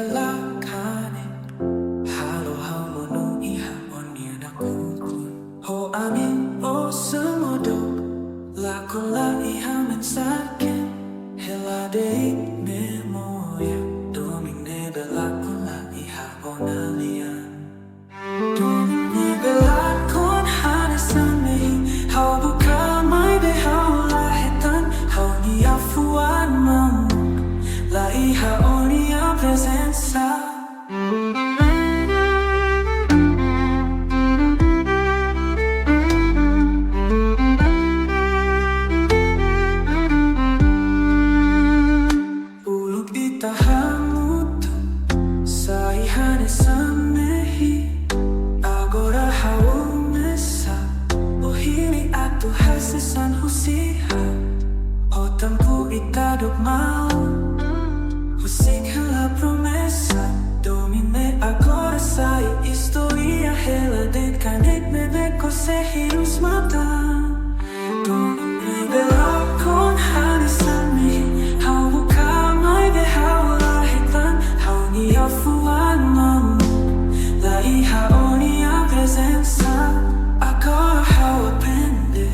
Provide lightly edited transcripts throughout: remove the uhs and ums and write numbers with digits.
belakane halo hamono iha onia nakonu ho amin o semodo lakon la iha mensaken hela de memoria Domin belakon la iha onalia Domin belakon hanesamehi hau buka mai be hau la hetan hau nia fuan mamuk la iha onia presença uluk itahamutu sa iha nesamehi agora hau mesa ohili atu hasesan husiha o tempo itaduk mau Musik hela promessa Domine agora sai istória hela de canet me beco se hirus mata Domine belakon hanesami hau buka mai be hau la hetan hau nia fuan mamuk la iha onia presença agora hau aprende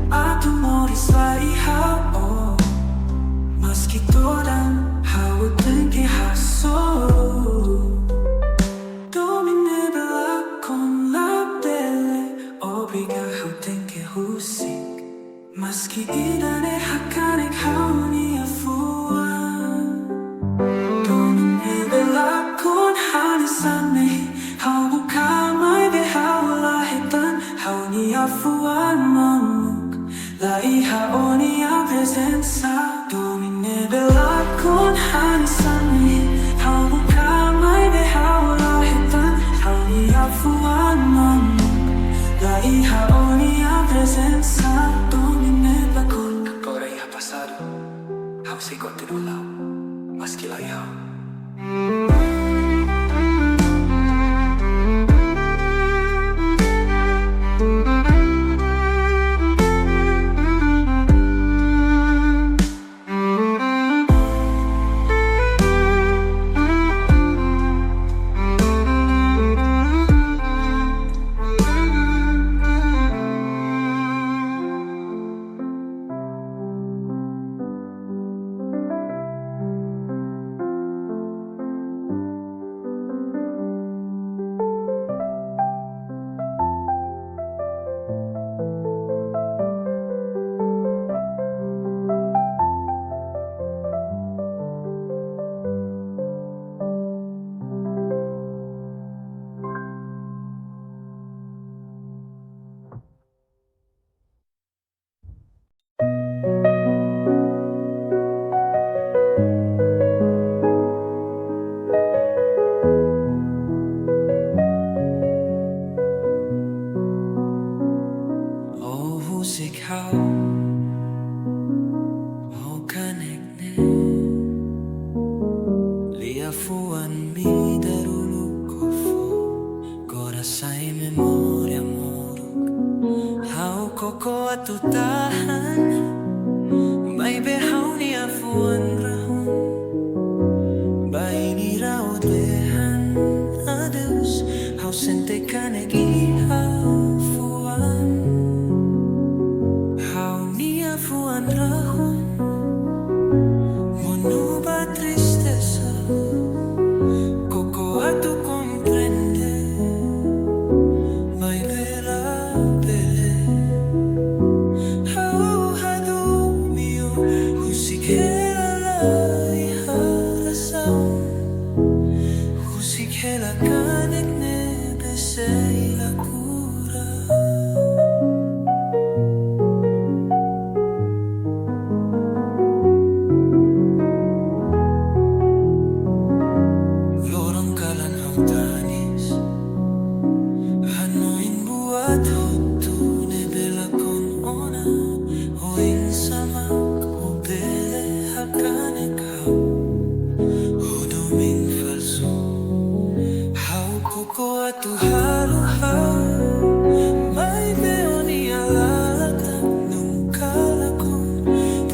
a tu moris la iha oh mas que toda Hau tem que rassou Domine belakon la belle Obriga hau tem que husik Mas que idane hakanek hau nia fuan Domine belakon hanesamehi Hau buka mai be hau la hetan Hau nia fuan mamuk La iha onia presença Domine belakon hanesamehi Hau buka mai be hau la hetan Hau nia fuan mamuk La iha onia presença Domine belakon Agora iha passado Hau se continua Mas que la iha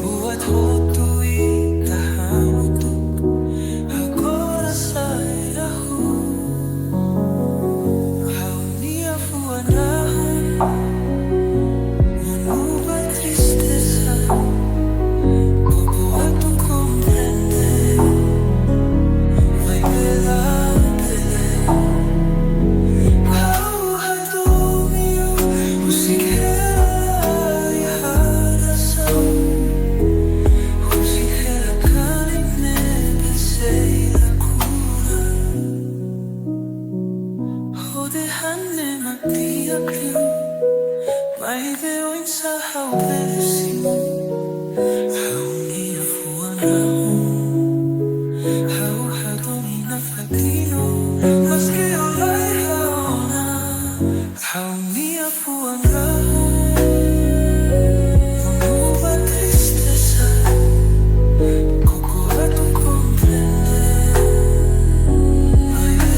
Buat hotu itahamutuk agora sa hau pésimo, hau mia fuan hau domina fatino, mas que olai haona, hau mia fuan uma tristeza, coco a tu comprender, ai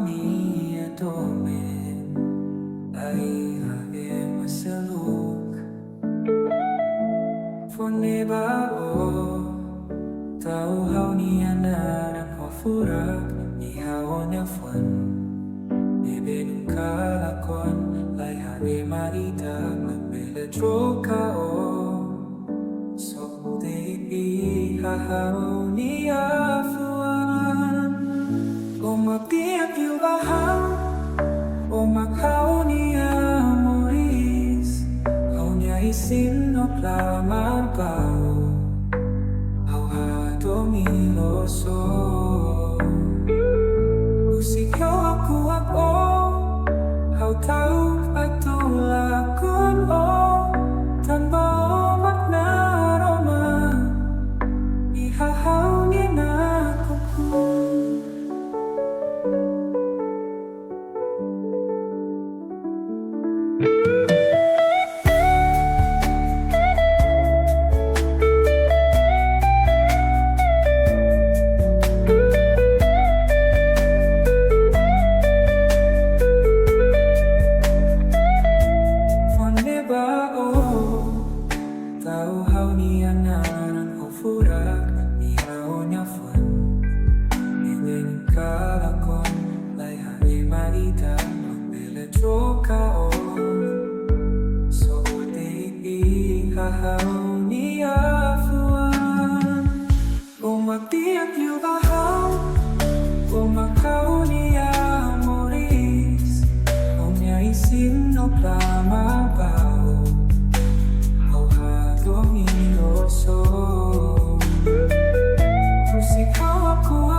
niya Domin ay habi masaluk Fuan tau hau niya nakonu furak ihao niya Fuan Bem-vindu lakon lai habi marita magmeladro kao so di hahao niya Fuan Umapiak yung bahaw Umakhaw niya moris Hau niya isinoklamang kao Hau ha domiloso Musik ako Hau tau patulakon tanpa omak naroma Ihahaw niya nakonu Tau hau niya nakonu furak ihao niya Fuan Bem-vindu lakon lai habi marita magmeladro kao so di hahao niya Fuan Umapiak yung bahaw Umakhaw niya moris Hau niya isinoklamang kao Domiloso Musik ako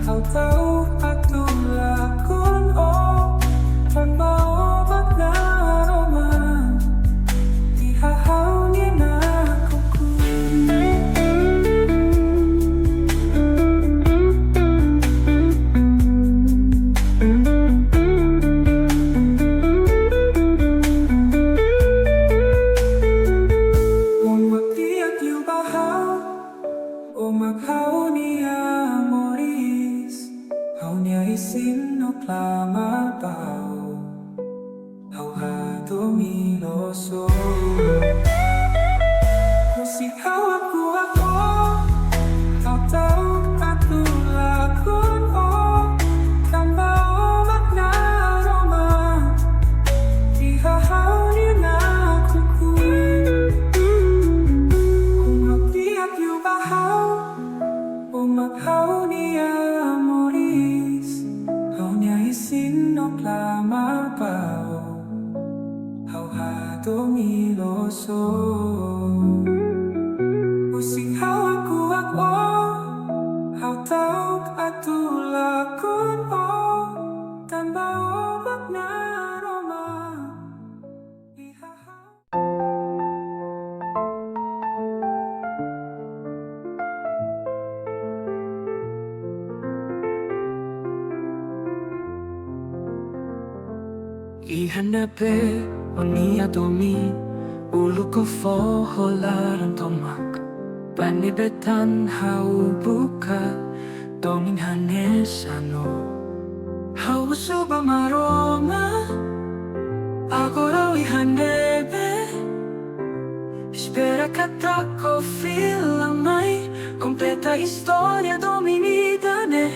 Hau tau patulakon tanpa omak naroma Ihahaw niya nakonu Umakhaw niya moris Hau niya isinoklamang tao Hau ha domiloso Musik ako Hau tau patulakon tanpa omak naroma Ihahaw niya nakonu Umapiak yung bahaw Umakhaw niya moris Hau niya isinoklamang tao Hau ha domiloso Musik ako Hau tau patulakon tanpa omak naroma Ihahaw Ihanape o niya Domin Ulu ko foholaran tomak Panibetan hau buka Domin hanesano Hau suba maroma Agora ihanebe Espera kata ko filang may Kompleta istória dominida ne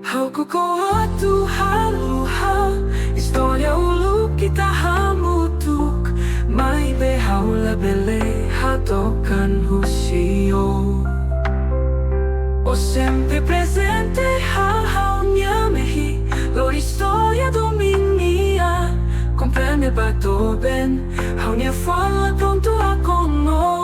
Hau kukuha haluha Istória ulu kita hamutuk May behau labele hadokan husio O sempre presente hahau niya mehi Lo istória dominia Comprende bato ben Hau niya fala pronto a kono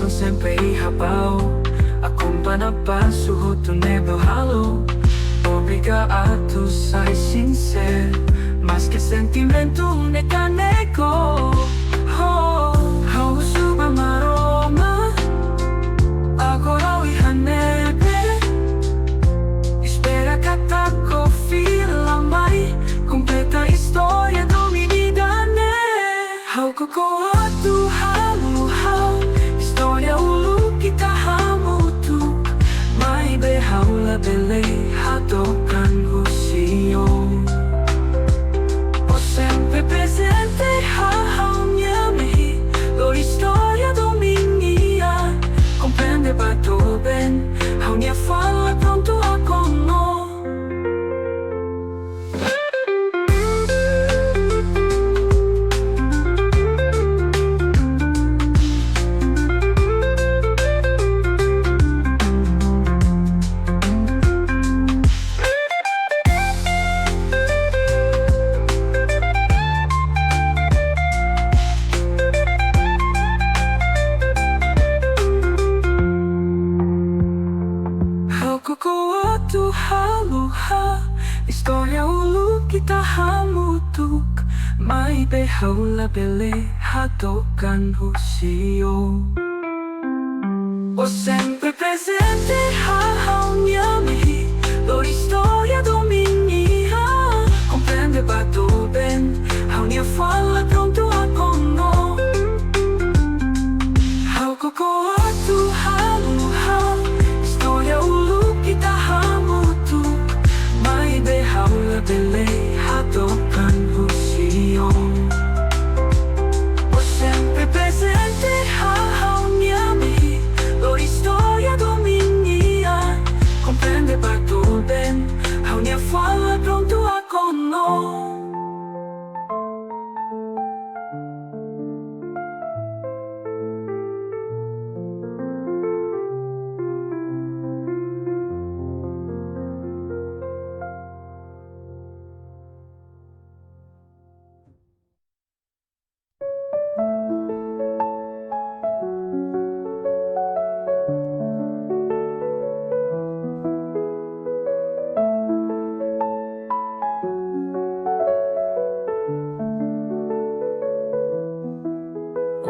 Sempre ihabao Acompanha passo roto nebo halo Obrigado sai sincero Mas que sentimentu neka neko Hau suba maroma Agora o ihanebe Espera kata hamutuk may behaw labele hatokan husio. O sempre presente hahaw niami lo istória Domin comprende bato ben haw nia fala pronto a kono haw koko atu halu haw istória ulu kita hamutuk may behaw labele hatokan husio. O sempre presente hahaw niami lo istória Domin comprende bato ben haw nia fala pronto a kono.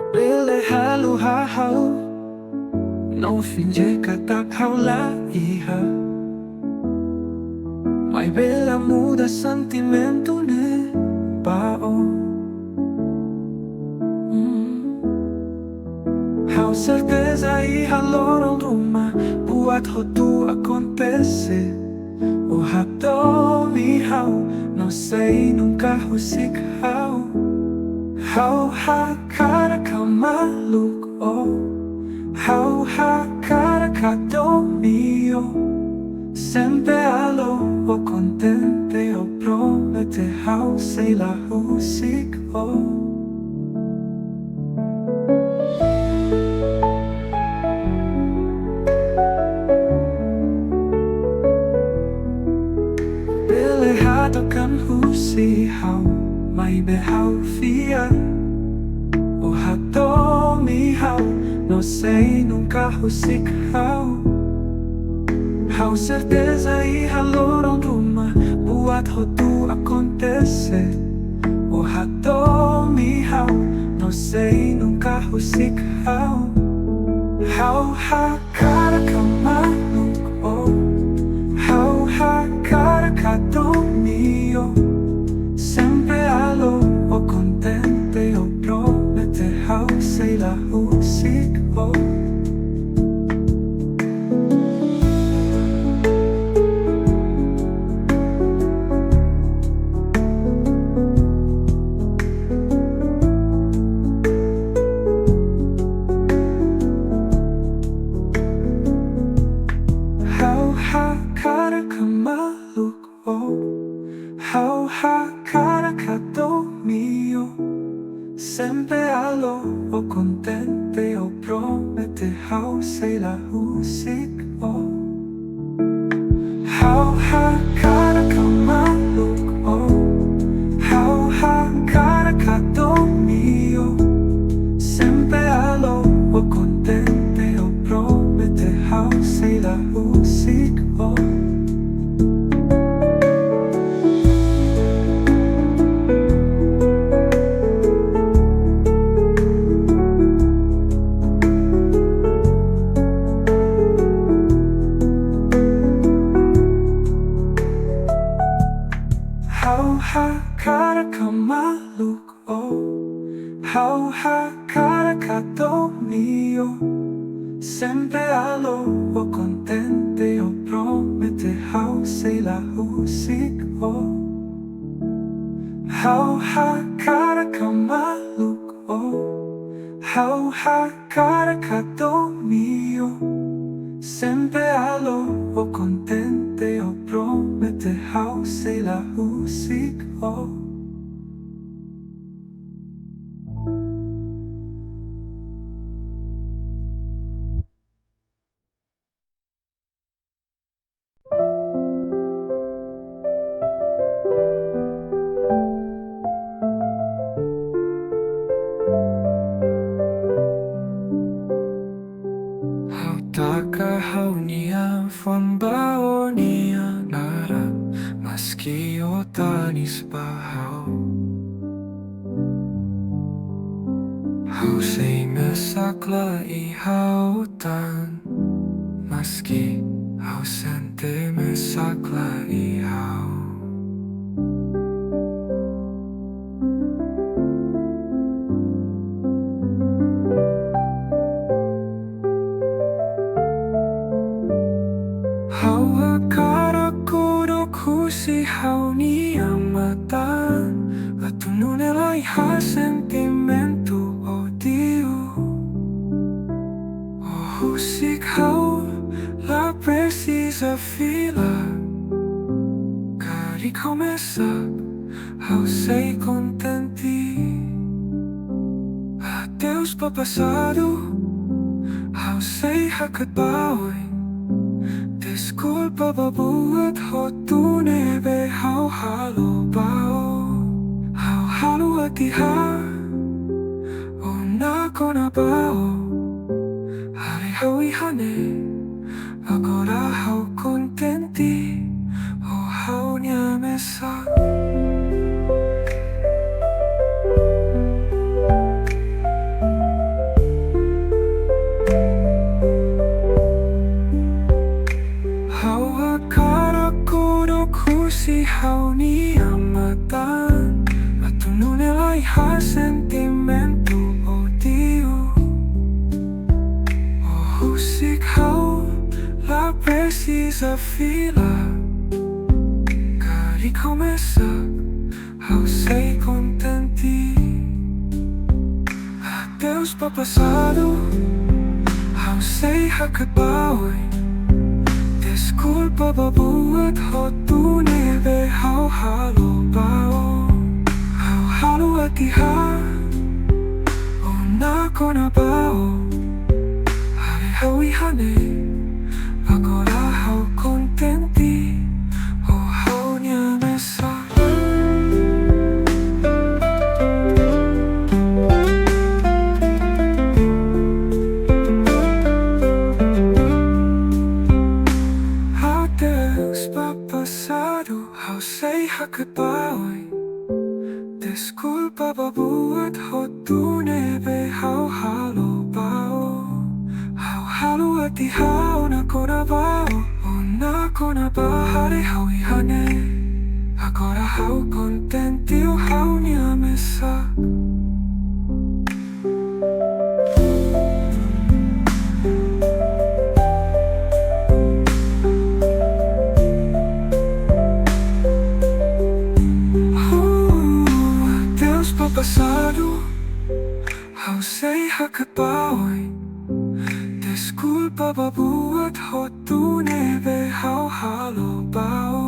Bele halu hahau no finge katak haula iha may bela muda sentimentu ne bao Hau certeza iha lorong rumah buat hotu acontece o hapto mi hau no sei nunca husik hau Hau ha cara ka maluk oh Hau ha cara ka domio Sempre alo o contente o promete Hau sei la husik oh Bele hado kan husi hau May behaw fia O hato mi hau No sei nunca husik hau Hau certeza iha lorong rumah Buat hotu acontece O hato mi hau No sei nunca husik hau Hau ha cara ka manuk oh Hau ha cara ka domio Sempre alo o contente o promete Hau sei la husik oh Hau ha cara ka maluk oh Hau ha cara ka domio Sempre alo o contente o promete Hau sei la husik oh Hau ha cara ka maluk oh Hau ha cara ka domio Sempre alo o contente o promete Hau sei la husik oh Hau ha cara ka maluk oh Hau ha cara ka domio Sempre alo o contente o promete Hau sei la husik oh Hau ha cara ka maluk oh Hau ha cara ka domio Sempre alo o contente o promete Hau sei la husik oh Hau taka hau nia Fuan bao nia nara Maski otanis bahau Hausay mesakla ihautan Maski ausente mesakla ihau Hau ni amatan Atunun elai ha sentimentu odio Musik hau la precisa fila Cari começa Hau sei contenti Adeus pa passado Hau sei hakatbaoy Desculpa babuat hotu nebe hau halo bao Hau halo atiha O nakona bao Hare hau ihane Agora hau contenti O hau nyamesa Hau ni amatan Atunun elai ha sentimentu odio Musik hau la precisa fila Cari começa Hau sei contenti Adeus pa passado Hau sei hakatbaoy Desculpa babuat hotu nebe hau halo bao Hau halo atiha O nakona bao Hare hau ihane Agora hau contenti O hau nyamesa Hakatbaoy Desculpa babuat hotu nebe hau halo bao Hau halo atiha o nakona bao O nakona bao hare hau ihane Agora hau contenti o hau nyamesa Passado Hau sei hakatbaoy Desculpa babuat hotu nebe hau halo bao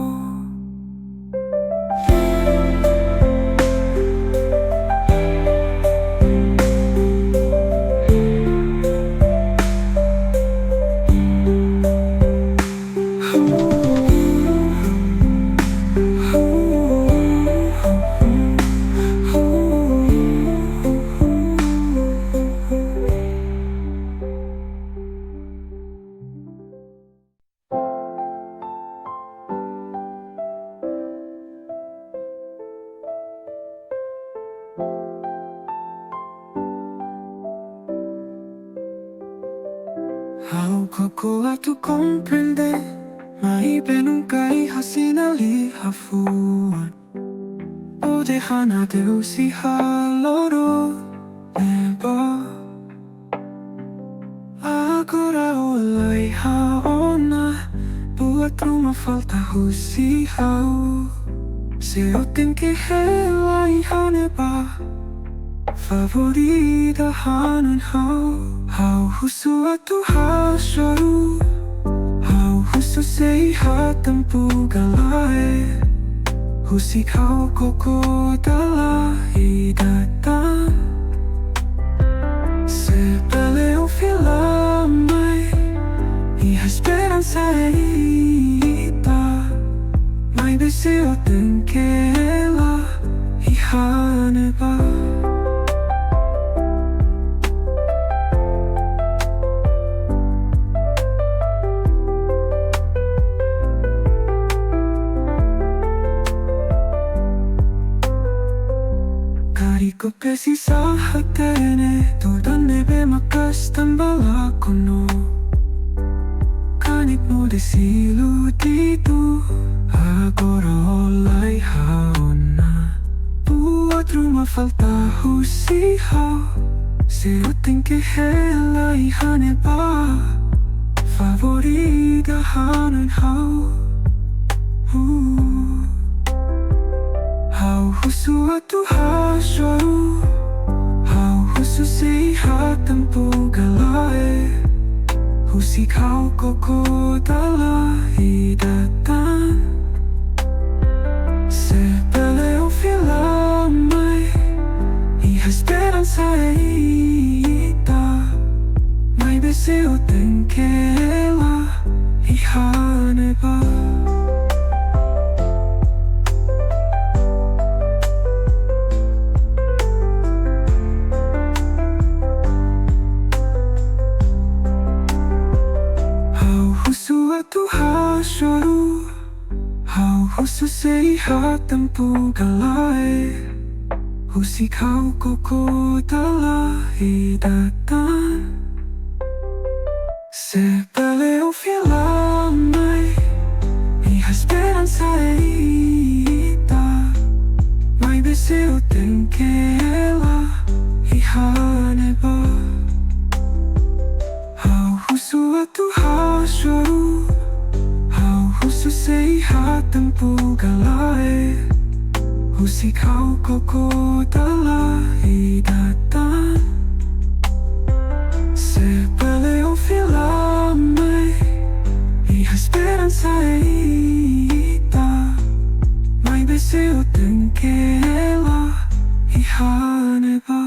Hau kokoa tu comprende Maibe nunca iha sinaliha Fuan O dehana Deus iha loro Neba Agora ola iha ona Buat rumah falta husi hau Se eu tenho que rela iha neba Favorita hanan hau husu atu hasharu Hau husu sei hatampu galae Husi kau koko dala idatan Sepele o filamai Iha esperança ita Mai deseo ten que ela Iha neba Ko pesi sa hatene Tudan nebe makas tambah lakono Kanit mo desilu dito Agora olay haona Buat rumah falta husihaw Siruting kehelay haneba Favorita hanan hau Hau husu atu haswaru Hau husu sehat tempu galai Husik hau koko dala hidatan Sepele o filamai Iha esperança ita Mai beseo tenkela Iha neba Haswaru Hau husu sehat tempu galai Husik hau koko dala hidatan Sepele o filamai Iha esperança ita Mai beseo tenkela Iha neba Hau husu atu haswaru Husu sehat tempu galai Husik hau koko dala hidatan Sepele o filamai Iha esperança ita Mai beseo tenkela Iha neba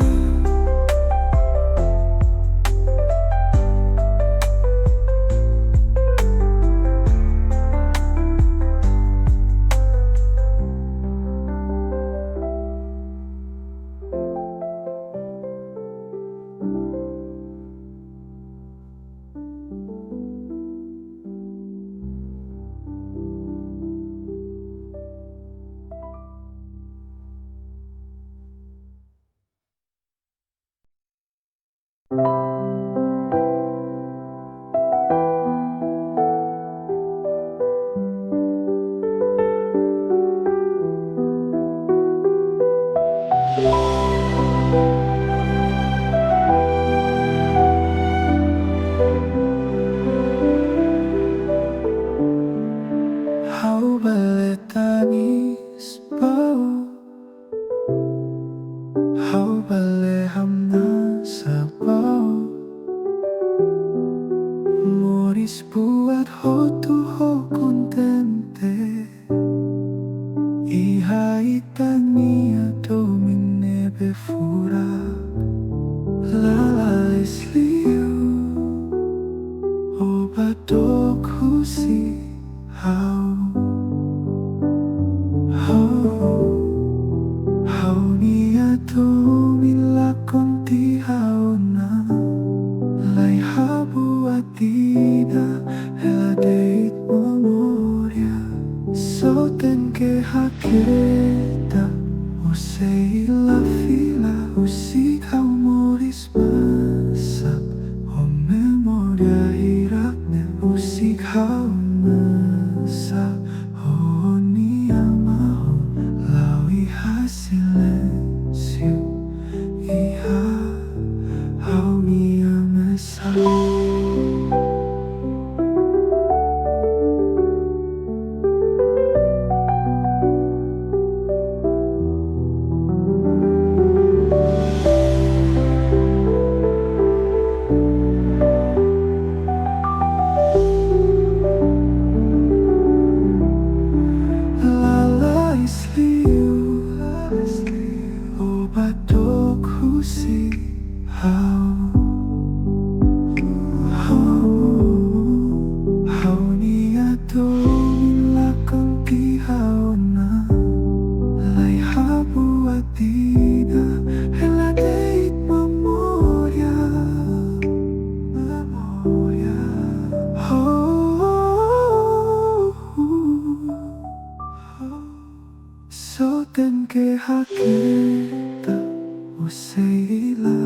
Sei la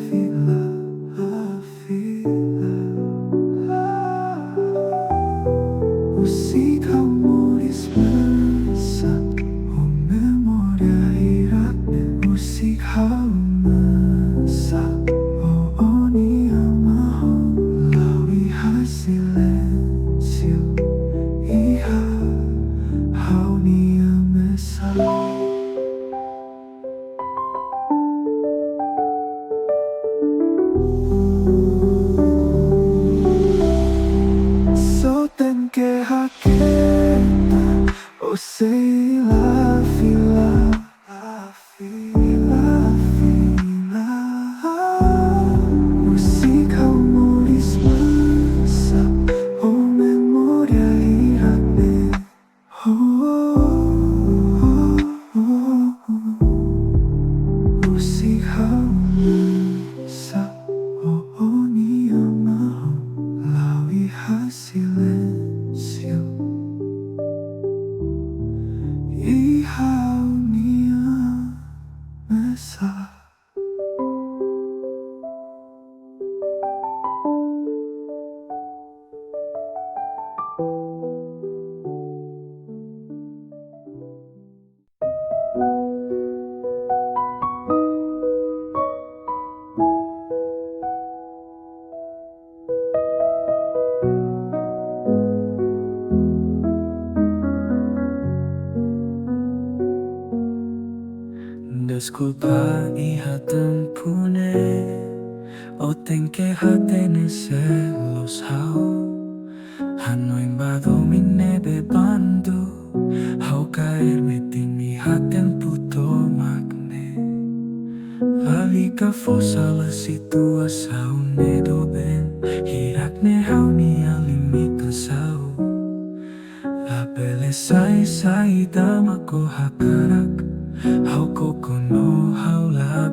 fila, la fila. Musik humoris bersat, memoria iratnya. Musik haumasa, oni amaho, lawi silencio, iha hauni amesa. Que haketa, sei la fila, la fila, fila. Musik humoris bersah, memoria iratnya. Musik haumasa, oni amaho, lawi hasilnya. Disculpa hija tempune, o tenke hatene celos hau. Hanoi domine bebandu, hau caer metimi haten puto magne. Lirika fosa la situação ne doben, hirakne hau ni alimitan sau. La bele sai dama ko hakarak. Hau kono hau la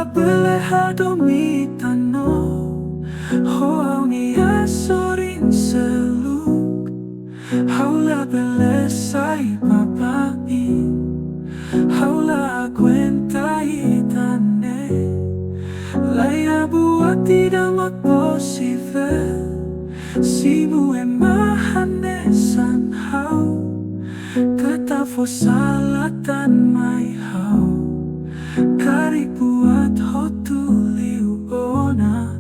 bele ha domitano. Ho au ni asorin seluk. Hau la bele sai papai. Hau la cuenta itane. Laia buat tidak posible. Simu emahanesan hau. Kata fosalatan mai hau, kari buat hotu liu ona.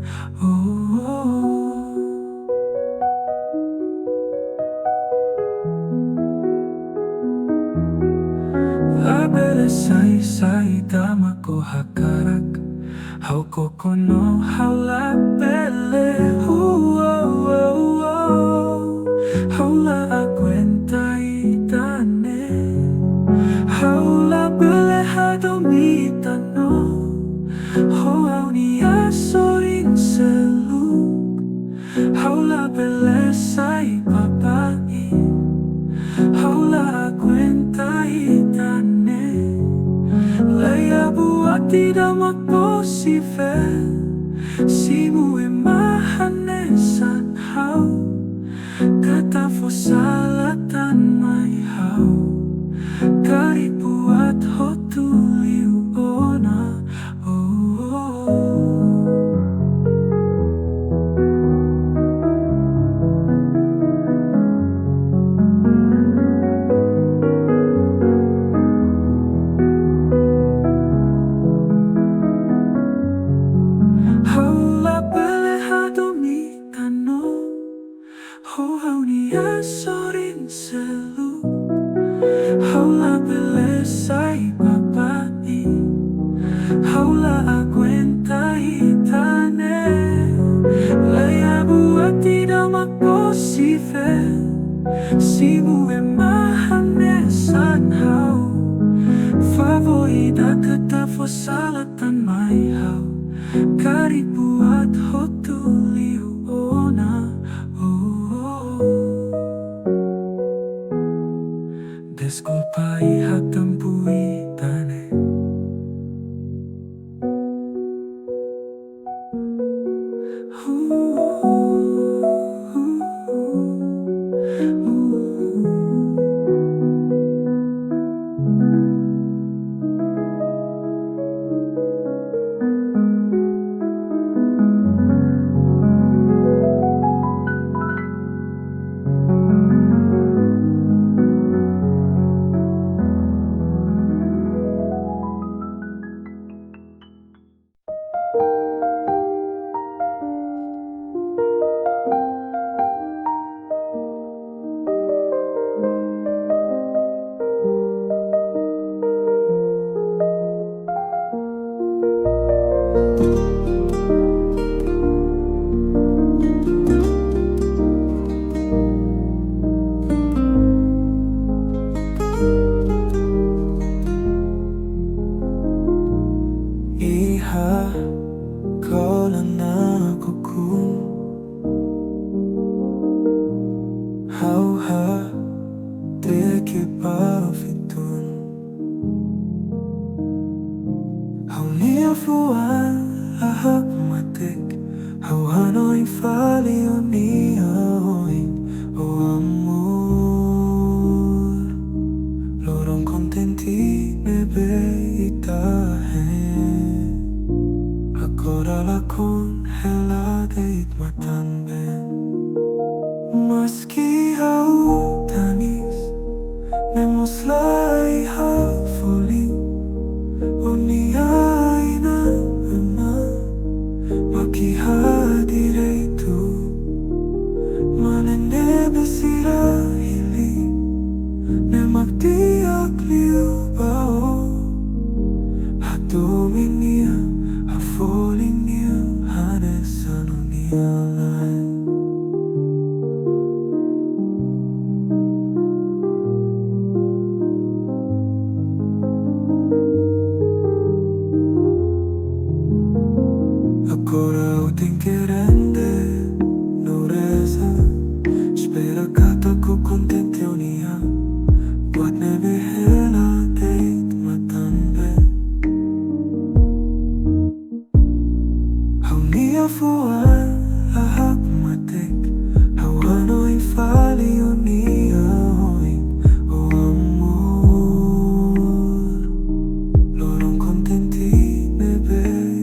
Labele sai dama ko hakarak, hau kono hau labele. Hau la cuenta itane, hau la bele ha domitano. Ho au ni asorin seluk, hau la bele sai papai. Hau la cuenta itane, laia buat tidak posible. Simu emahanesan hau. Kata fosalatan mai hau, kari buat hotu liu ona. Hau la bele ha domitano. Ho hau ni asorin seluk. Hau la bele sai papai. Hau la cuenta itane. Laia buat tidak posible. Simu emahanesan hau. Favorita kata fosalatan mai hau. Kari buat hotu liu ona. Disculpa hija tempuitane. Vemos la hija falling Uniay na ama Makihadirito Mananebe sira hili Ne magtiyak liu bao Domin niya a falling niya Hanes ano niya Agora o tem querende no reza Espera kata ko contente unia Buat nebe hela date matanbe Hau nia fuan lahap matik Hau ano'y fali unia hoy O amor Lorong contenti nebe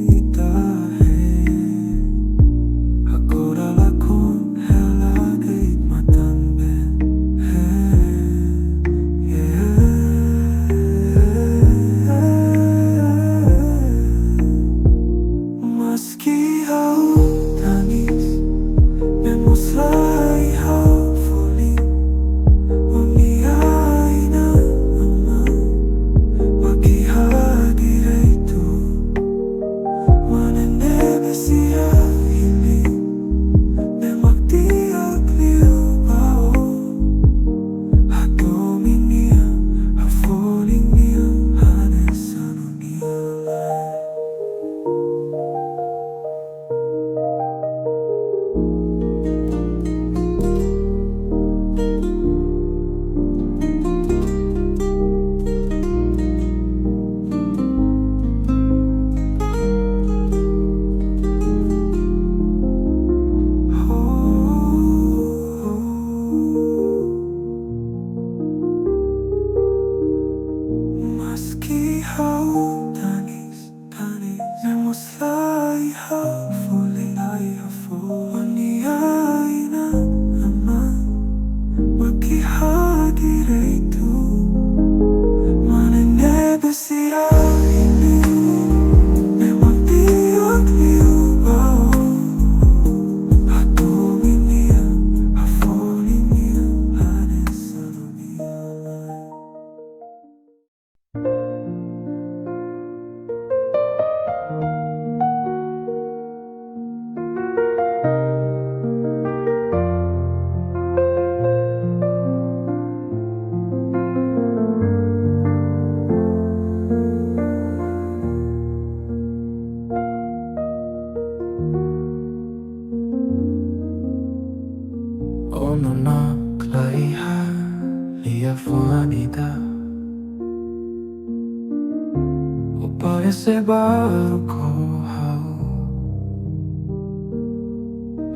Parece barco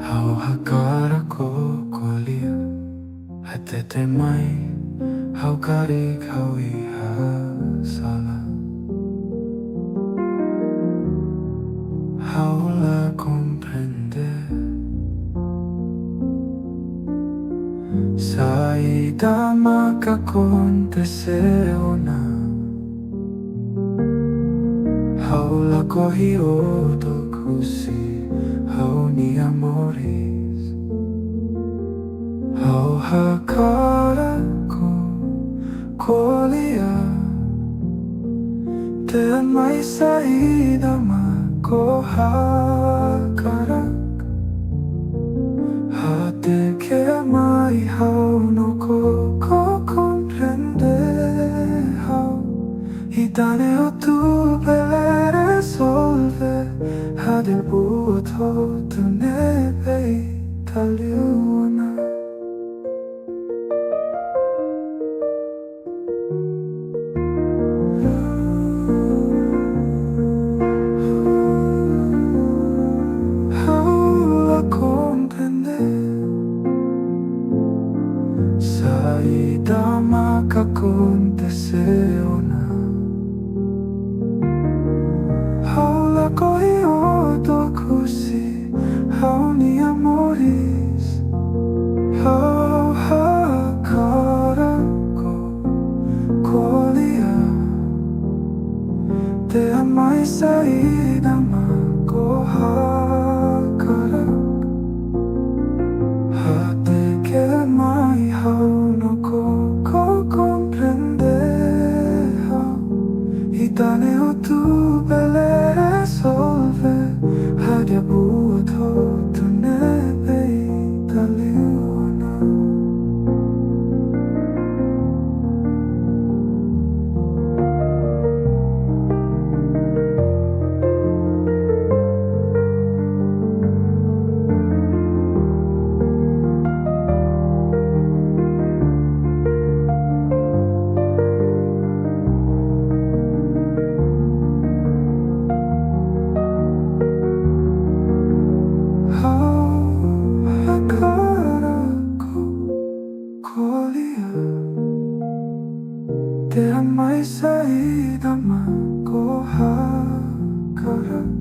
hau hakara ko kolia Hatete mai hau karik hau iha sala Hau la comprender Saída maca aconteceu na Hau la corrió do cruci Hau ni amores Hau hakara ko kolia Ten mai saída ko hakarak Hate que mai hau no ko comprende Hau Itane o tu pele resolve Hade buto tu nebe italiana Hau la comprende Saída maca aconteceu na Corrió do cruci Hau ni amores Hau hakara ko saída magohakarak até que mai hau no ko compreender e dane o tu bele resolver hadia buat ho tu nebe taliuna Ter mais saída magohakarak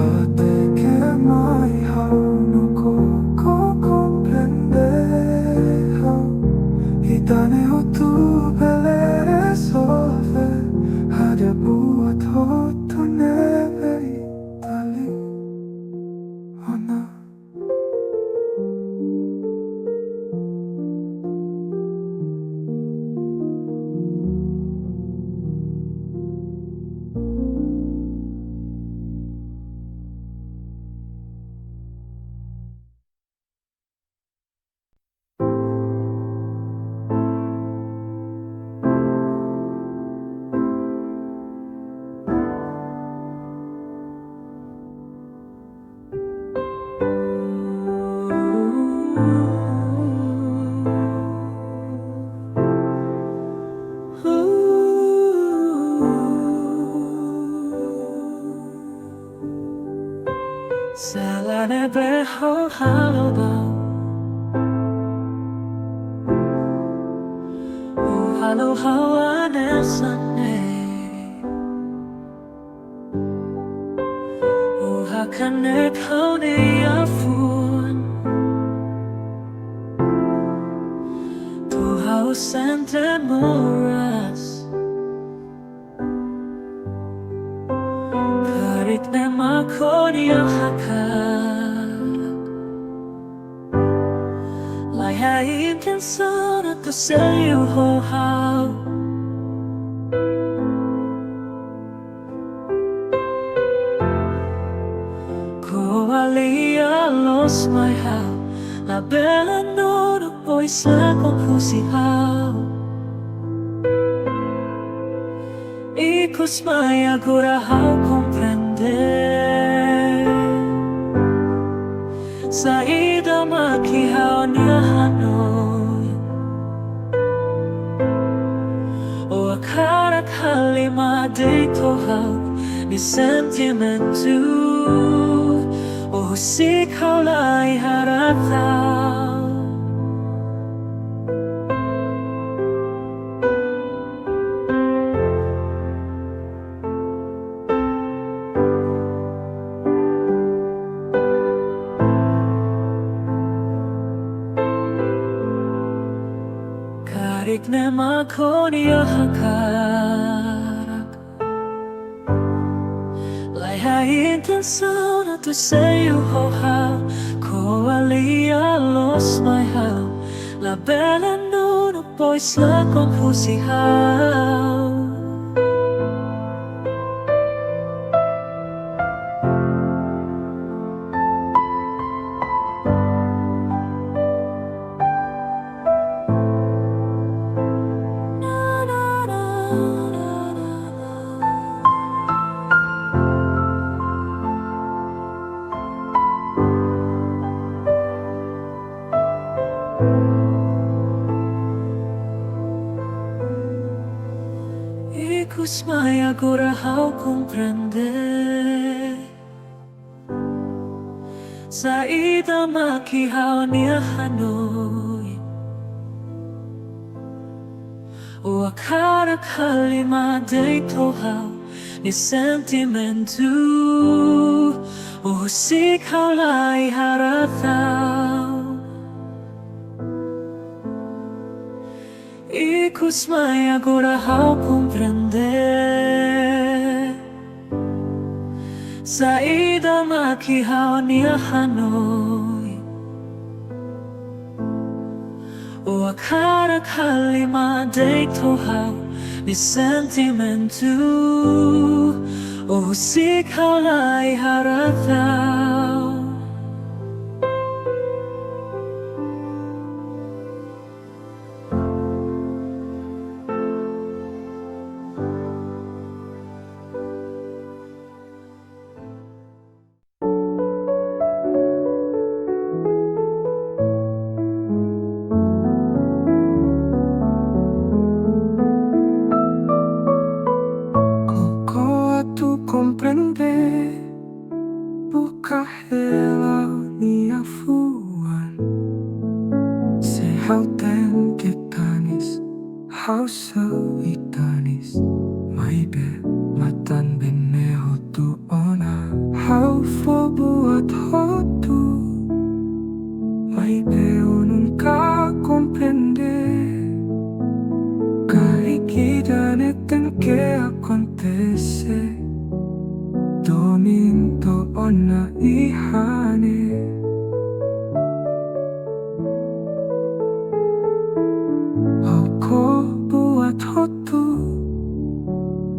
até que mai hau no ko compreender e dane o tu bele resolver hadia buat ho tu nebe tali ona. Salane beho halba halo hawane sane hakane kauni a fuan tu hau sente moras karit ne makoni a Lai intenção tu sei o how Coalia los my how La bella nono oinsá how E cosmai agora how compreender Saída maki hau nia hanoi O a cara kalima deito hau Ni sentimentu O musik hau lai haratau Ne makoni a hakarak Lai intenção tu sei o how Coalia los my how La bella nono pois lakon how Cosmai agora hau compreender Saída maki hau nia hanoi O a cara kalima deito hau Ni sentimentu O musik hau lai haratau E cosmai agora hau compreender sa ida makihaw niya Hanoi o akarak halima day tohaw ni sentimentu o musik halay harataw comprender buka helau nia Fuan se hau ten que tanis hau itanis mai be matan beneho tu ona hau fo buat hotu mai be nunca comprender caligidane ten que acontece Domin to ona ihane Ako buat hotu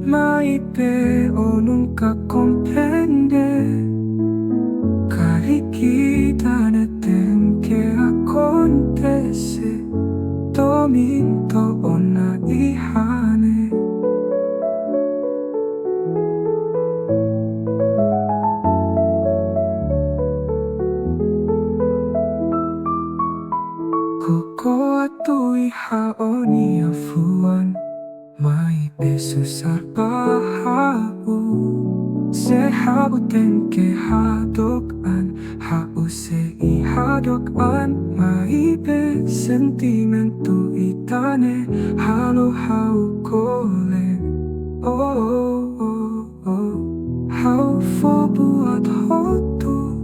Maipe o nunca comprende Caligida ten que acontece Domin to ona ihane Koko atu ihaoni a Fuan Mai besu sarpahabu Se habu tenke hadokan Hau se ihadokan Mai be sentimentu itane Halo hau kole Oh oh oh oh Hau fo buat hotu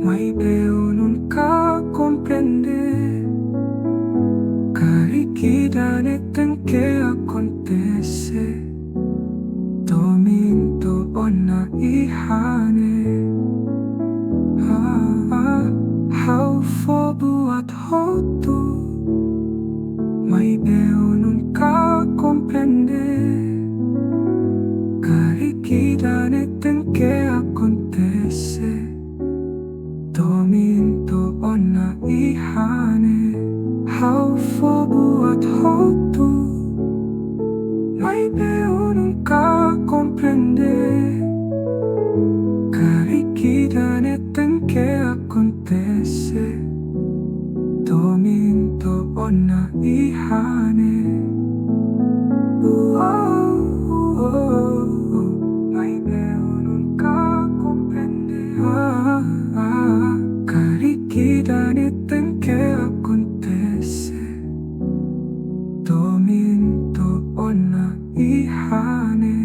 Mai veo nunca comprender Caligidane ten que acontece Domin to ona ihane Hau fo buat hotu Mai veo nunca comprender Caligidane ten que acontece Domin to ona ihane Hau fo buat hotu Mai veo nunca comprender Caligidane ten que acontece Domin to ona ihane Mai veo nunca comprender Caligidane ten que acontece Domin to ona ihane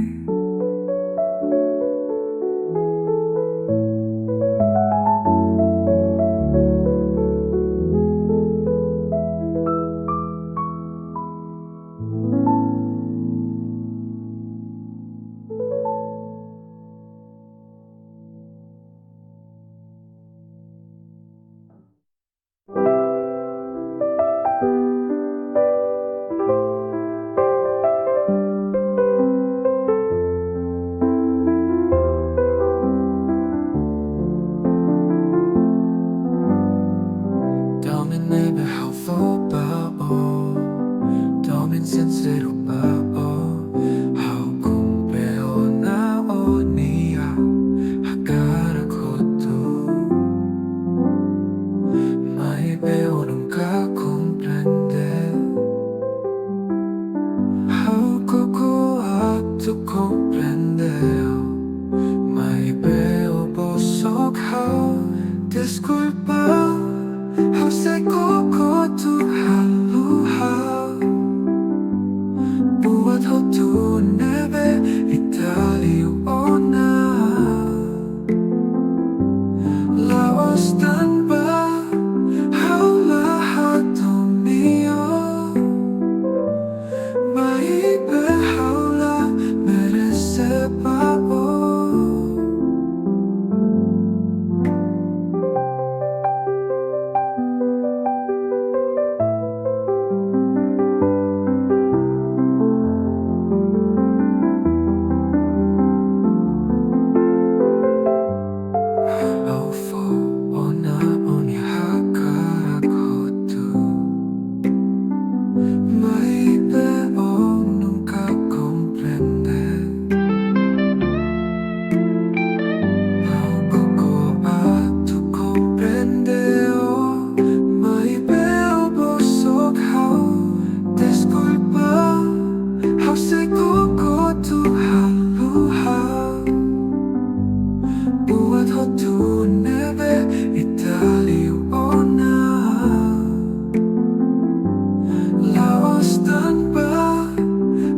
Laostan ba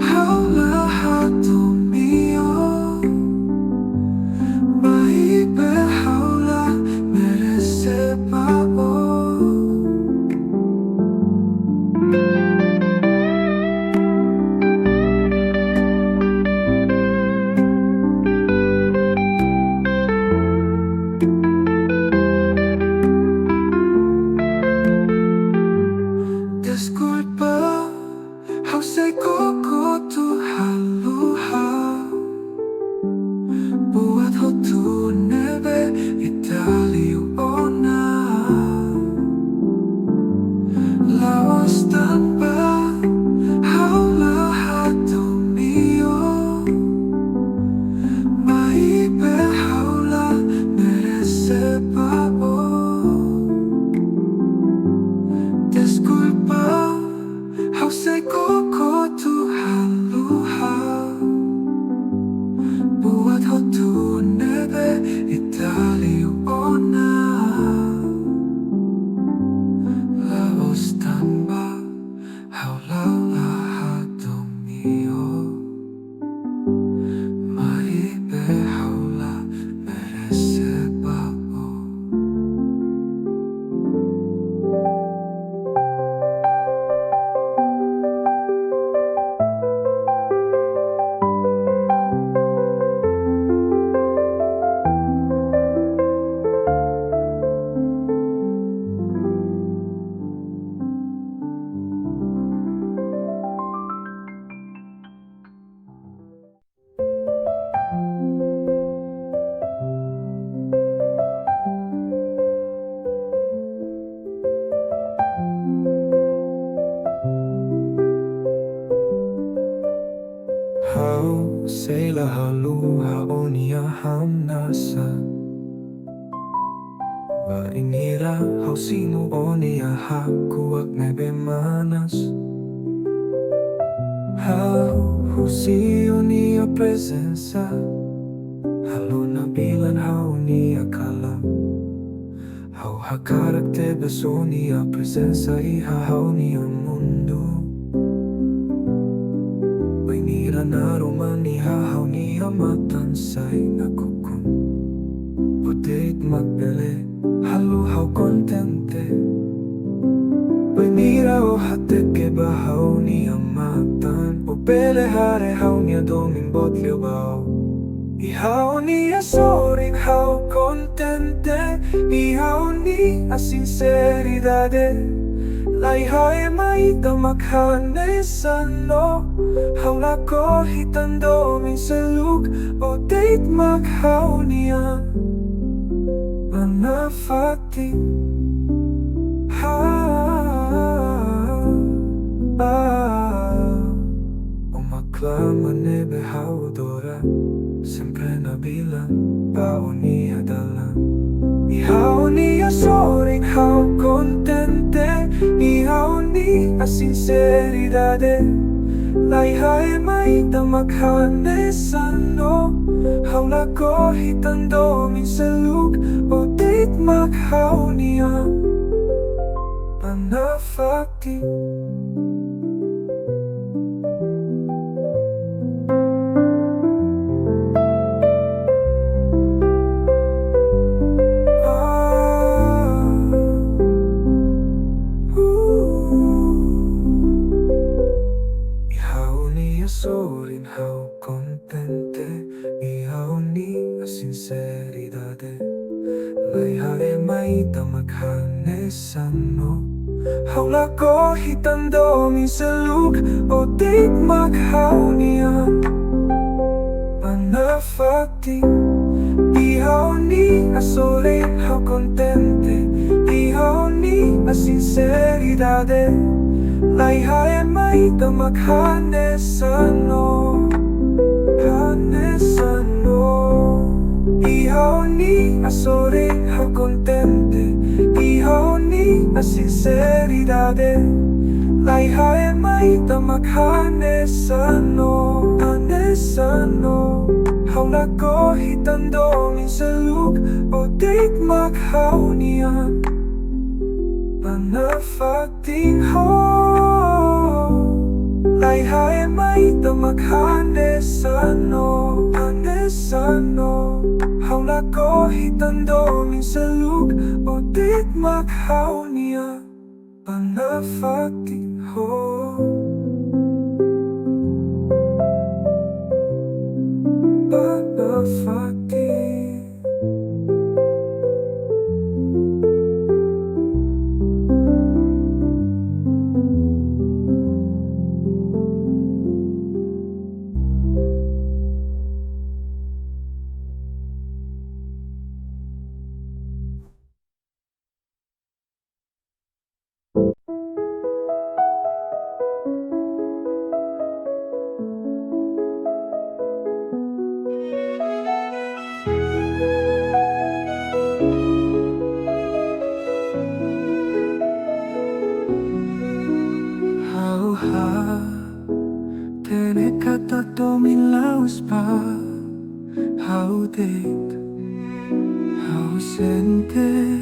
hao lahat tumiyo Maibe hao la merece pao Disculpa, hao say koko tu haluha Buat ho tu nebe italiu ona Laostan ba hao lahat tumiyo Maibe hao la merece pao Disculpa, hao say koko tu haluha Buat ho tu nebe italiu ona Laostan ba hao lahat tumiyo Maibe hao la merece pao Hao say la haluha onia hamnasa Vainira hao sinu onia hakuak nebe manas Hao husi onia presensa Halo nabilan hao nia kala Hao hakarak tebes onia presensa iha hao nia mundo Wainira na romani hahaw niya matansay nakukun Putit magbele haluhaw kontente Wainira o hatet ke bahaw niya matan O pele hare haw niya Domin botlyo bao Ihaw niya soring haw kontente Ihaw niya sinceridade Laihay maita makhane sano Haula ko hitan Domin saluk O date makhaw niya Manafati O maklama nebe haudora Siyempre nabilang Bao niya dalang Ihaw niya soring haw kontente Ihaw niya sinceridade Laihay maita makhane sano Haula ko hitan Domin saluk O date makhaw niya Panafaki Sorin hao kontente Ihaw niya sinceridade Laihay maita makhane sano Haula ko hitan Domin saluk O date makhaw niya Panafati Ihaw niya sorin hao kontente Ihaw niya sinceridade Laihay maita makhane sano Hane sano Ihaw niya soring hao kontente Ihaw niya sinceridade Laihay maita makhane sano Hane sano Haula ko hitan Domin saluk O date makhaw niya Panafating ho ako hetan Domin salug o dit maghaw niya panafaking ho. Panafaking kata Domin laus pa how date how sente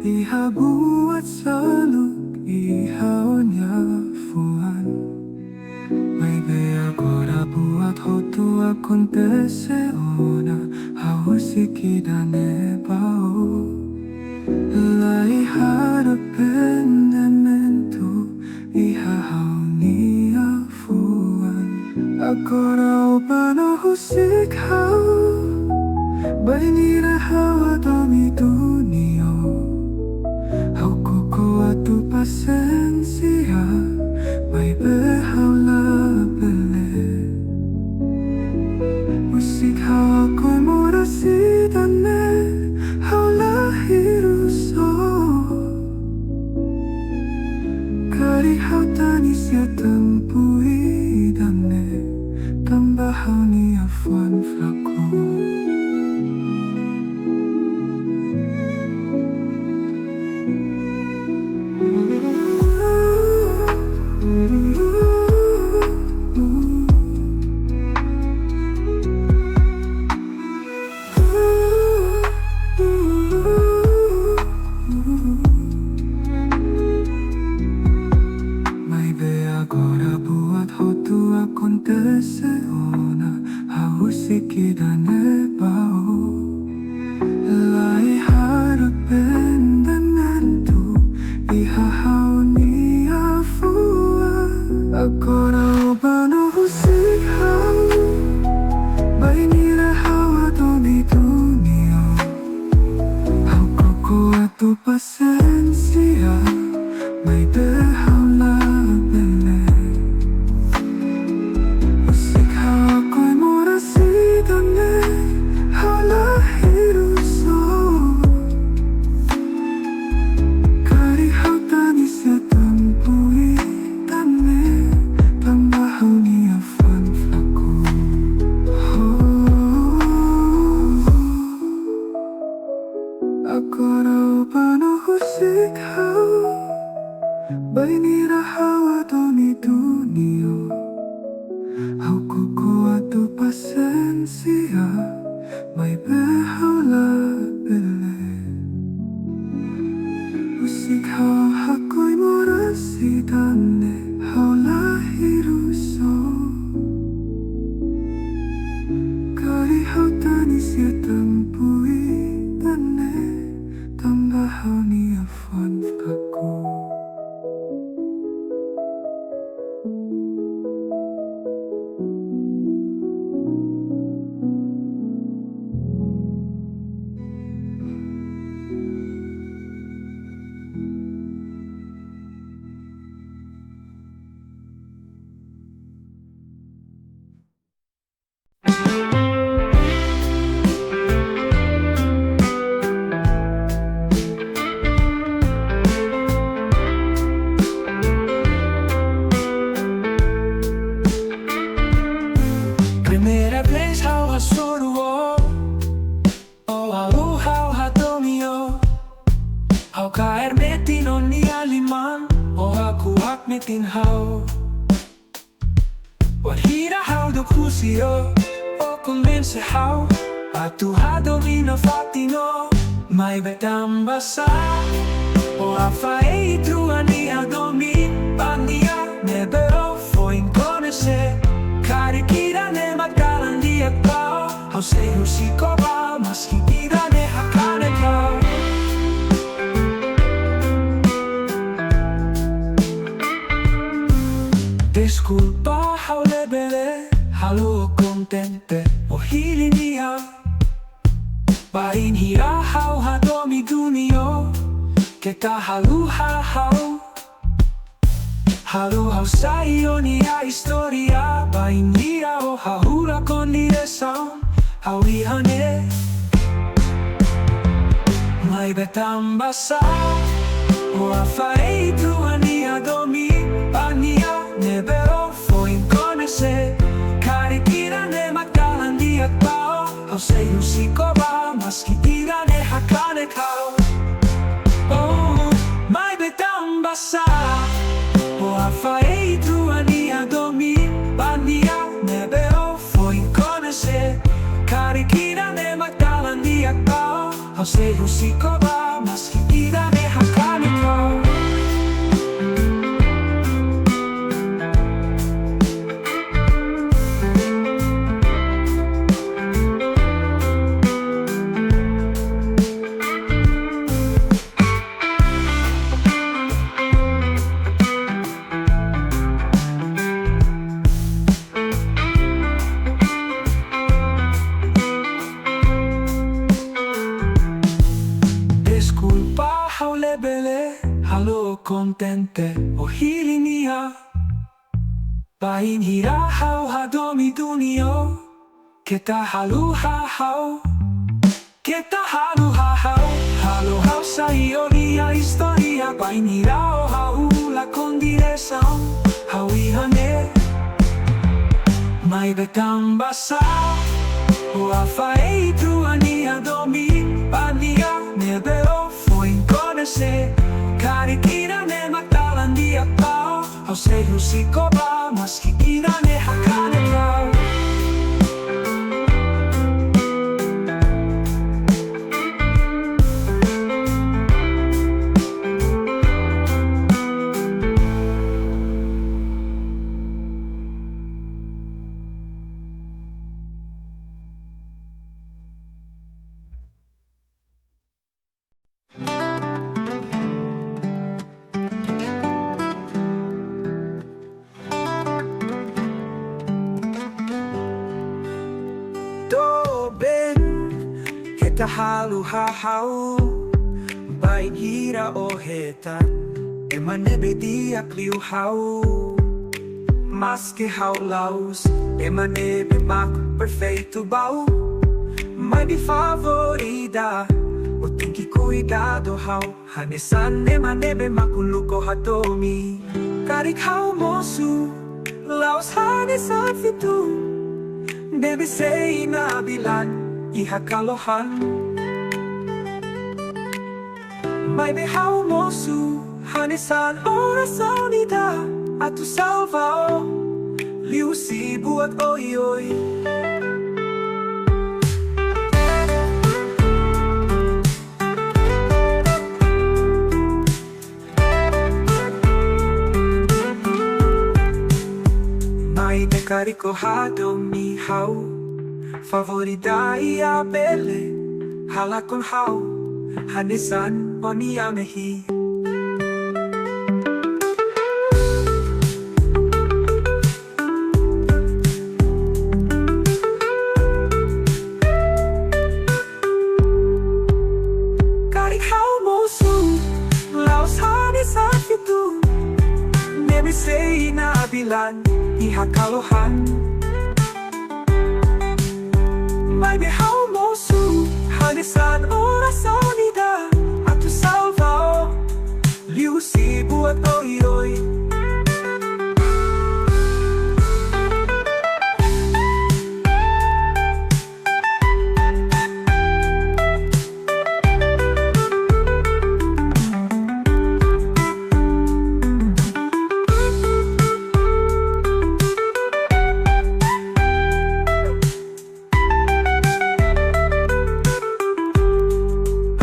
iha buat saluk iha nya Fuan may be agora buat hotu acontece ona how sikidane bao lai harapen mentu iha how nia Fuan agora ubano musik how bainira hawa domi dunio how koko atu pasensia may behau la bele musik how ako'y morasidane how lahiruso kari how tanis yatang puidane tambahan niya Fuan flako. Agora buat hotu acontece ona how sikidane bao lai harapen mentu iha how nia Fuan agora ubano musik how bainira hawa domi dunio how koko atu pasensia may behau la agora ubano musik how bainira hawa domi dunio how koko atu pasensia may behau la bele musik how ako'y morasidane how lahiruso kari how tanis yatang puidane tambahan niya Fuan flako. Primera vez how I soruo oh alu how hatomio how kaer metin on ni aliman oh aku hak metin how what hira how do kusio oh convence how atu hadomina fatino may betam basa oh afae truani adomin pania nebero foi inconese kari kira ne makalan dia kao how sei usiko ba mas hikira Desculpa haulebele, halu contente, o hilinia. Bain hira hau hadomi dunio, kita halu hau. Halu hau saionia istória, bain hira o hahura con ligasaun, hau ihane. Mai betam basa, o afarei truania Domin, pania nebero foi conhecer. Karikira ne makalan dia pao, hau sei musikoba, mas kitira ne hakane kao. Oh, mai betam basa, o afarei truania Domin, pania nebero foi conhecer. Karikira ne makalan dia pao, hau sei musikoba, mas kitira ne hakane kao. Desculpa haulebele, halu contente, o hilinia. Bain hira hau hadomi dunio, kita halu hau. Kita halu hau, halu hau saionia istória. Bain hira o hau lakon direção, hau ihane. Mai betam basa, o afaei truania Domin, pania nebero foi conhecer. Karikira ne makalan dia pao, hau sei musikoba, mas kitira ne hakane kao. Domin, kita halu hau, bain hira o hetan, emanebedia kliu hau. Mas que hau laus, emanebe maco perfeito bau. Mai me favorida, o tem que cuidado hau. Hanesan emanebe maco luko hadomi. Karik hau mosu, laus hanesan fitu. Debe ser inabilan, ihakalohan. Mai be hau mosu, hanesan oração ida, a tu salva o liu si buat oi oi. Mai be kariko hadomi hau, favorita ia bele, halakon hau, hanesan oniamehi. Karik hau mosu, laus hanesan fitu. Nebe sei inabilan, ihakalohan. Mai be hau mosu, hanesan oração ida, a tu salva o liu si buat oi oi.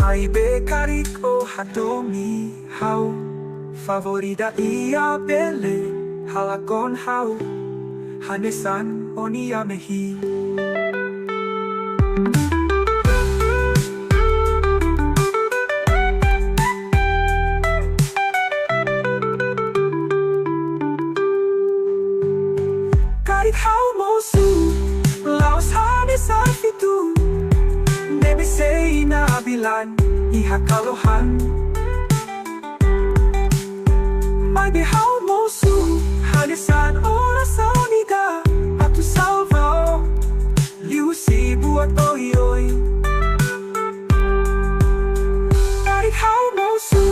Ai be kariko hadomi hau, favorita ia bele, halakon hau, hanesan oniamehi. Tarik hau mosu Laos hani sa fitu Debe se inaabilan Ihakalohan May bihau mosu Halisan oras sa uniga At usalva Liusi buat oyoy Tarik hau mosu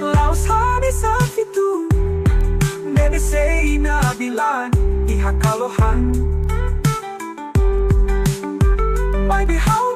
Laos hani sa fitu Debe se inaabilan Ihakalohan May bihau